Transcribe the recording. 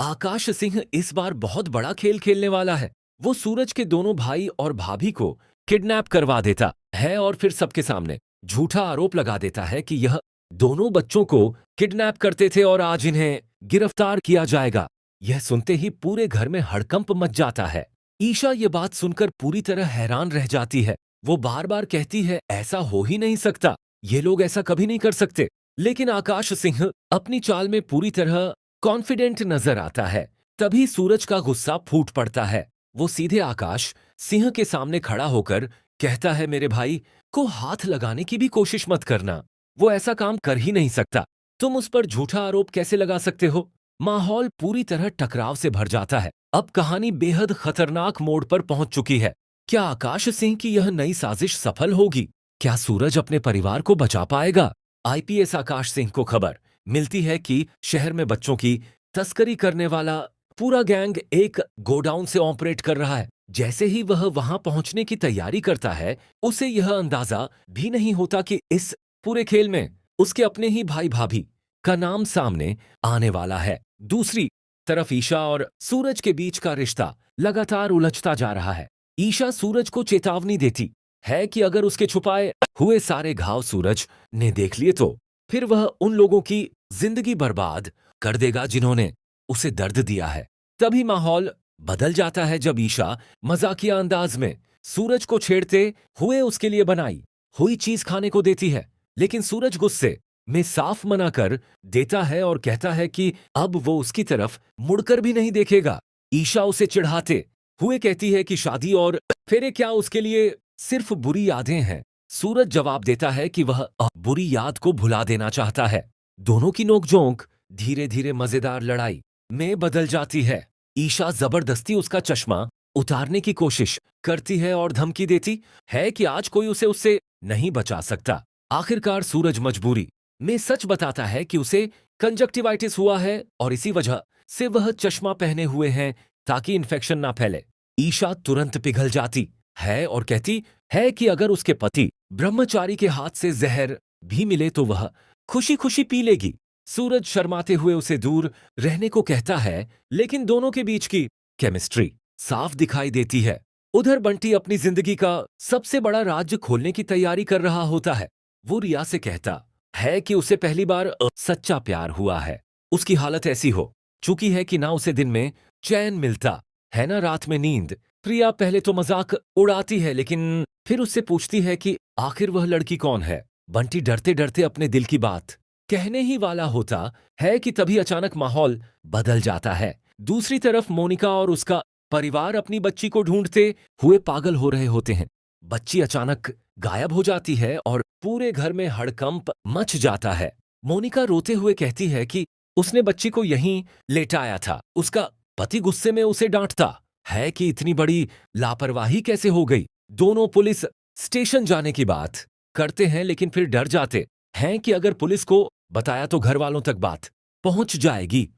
आकाश सिंह इस बार बहुत बड़ा खेल खेलने वाला है। वो सूरज के दोनों भाई और भाभी को किडनैप करवा देता है और फिर सबके सामने झूठा आरोप लगा देता है कि यह दोनों बच्चों को किडनैप करते थे और आज इन्हें गिरफ्तार किया जाएगा। यह सुनते ही पूरे घर में हड़कंप मच जाता है। ईशा ये बात सुनकर पूरी तरह हैरान रह जाती है। वो बार बार कहती है, ऐसा हो ही नहीं सकता, ये लोग ऐसा कभी नहीं कर सकते। लेकिन आकाश सिंह अपनी चाल में पूरी तरह कॉन्फिडेंट नजर आता है। तभी सूरज का गुस्सा फूट पड़ता है। वो सीधे आकाश सिंह के सामने खड़ा होकर कहता है, मेरे भाई को हाथ लगाने की भी कोशिश मत करना, वो ऐसा काम कर ही नहीं सकता। तुम उस पर झूठा आरोप कैसे लगा सकते हो? माहौल पूरी तरह टकराव से भर जाता है। अब कहानी बेहद खतरनाक मोड़ पर पहुंच चुकी है। क्या आकाश सिंह की यह नई साजिश सफल होगी? क्या सूरज अपने परिवार को बचा पाएगा? आईपीएस आकाश सिंह को खबर मिलती है कि शहर में बच्चों की तस्करी करने वाला पूरा गैंग एक गोडाउन से ऑपरेट कर रहा है। जैसे ही वह वहां पहुंचने की तैयारी करता है, उसे यह अंदाजा भी नहीं होता कि इस पूरे खेल में उसके अपने ही भाई भाभी का नाम सामने आने वाला है। दूसरी तरफ ईशा और सूरज के बीच का रिश्ता लगातार उलझता जा रहा है। ईशा सूरज को चेतावनी देती है कि अगर उसके छुपाए हुए सारे घाव सूरज ने देख लिए तो फिर वह उन लोगों की जिंदगी बर्बाद कर देगा जिन्होंने उसे दर्द दिया है। तभी माहौल बदल जाता है जब ईशा मजाकिया अंदाज में सूरज को छेड़ते हुए उसके लिए बनाई हुई चीज खाने को देती है। लेकिन सूरज गुस्से में साफ मना कर देता है और कहता है कि अब वो उसकी तरफ मुड़कर भी नहीं देखेगा। ईशा उसे चिढ़ाते हुए कहती है कि शादी और फेरे क्या उसके लिए सिर्फ बुरी यादें हैं। सूरज जवाब देता है कि वह बुरी याद को भुला देना चाहता है। दोनों की नोकझोंक धीरे धीरे मजेदार लड़ाई में बदल जाती है। ईशा जबरदस्ती उसका चश्मा उतारने की कोशिश करती है और धमकी देती है कि आज कोई उसे उससे नहीं बचा सकता। आखिरकार सूरज मजबूरी में सच बताता है कि उसे कंजक्टिवाइटिस हुआ है और इसी वजह से वह चश्मा पहने हुए हैं ताकि इन्फेक्शन ना फैले। ईशा तुरंत पिघल जाती है और कहती है कि अगर उसके पति ब्रह्मचारी के हाथ से जहर भी मिले तो वह खुशी खुशी पी लेगी। सूरज शर्माते हुए उसे दूर रहने को कहता है, लेकिन दोनों के बीच की केमिस्ट्री साफ दिखाई देती है। उधर बंटी अपनी जिंदगी का सबसे बड़ा राज्य खोलने की तैयारी कर रहा होता है। वो रिया से कहता है कि उसे पहली बार सच्चा प्यार हुआ है। उसकी हालत ऐसी हो चुकी है कि ना उसे दिन में चैन मिलता है ना रात में नींद। प्रिया पहले तो मजाक उड़ाती है, लेकिन फिर उससे पूछती है कि आखिर वह लड़की कौन है। बंटी डरते डरते अपने दिल की बात कहने ही वाला होता है कि तभी अचानक माहौल बदल जाता है। दूसरी तरफ मोनिका और उसका परिवार अपनी बच्ची को ढूंढते हुए पागल हो रहे होते हैं। बच्ची अचानक गायब हो जाती है और पूरे घर में हड़कंप मच जाता है। मोनिका रोते हुए कहती है कि उसने बच्ची को यहीं लेटाया था। उसका पति गुस्से में उसे डांटता है कि इतनी बड़ी लापरवाही कैसे हो गई। दोनों पुलिस स्टेशन जाने की बात करते हैं, लेकिन फिर डर जाते हैं कि अगर पुलिस को बताया तो घर वालों तक बात पहुंच जाएगी।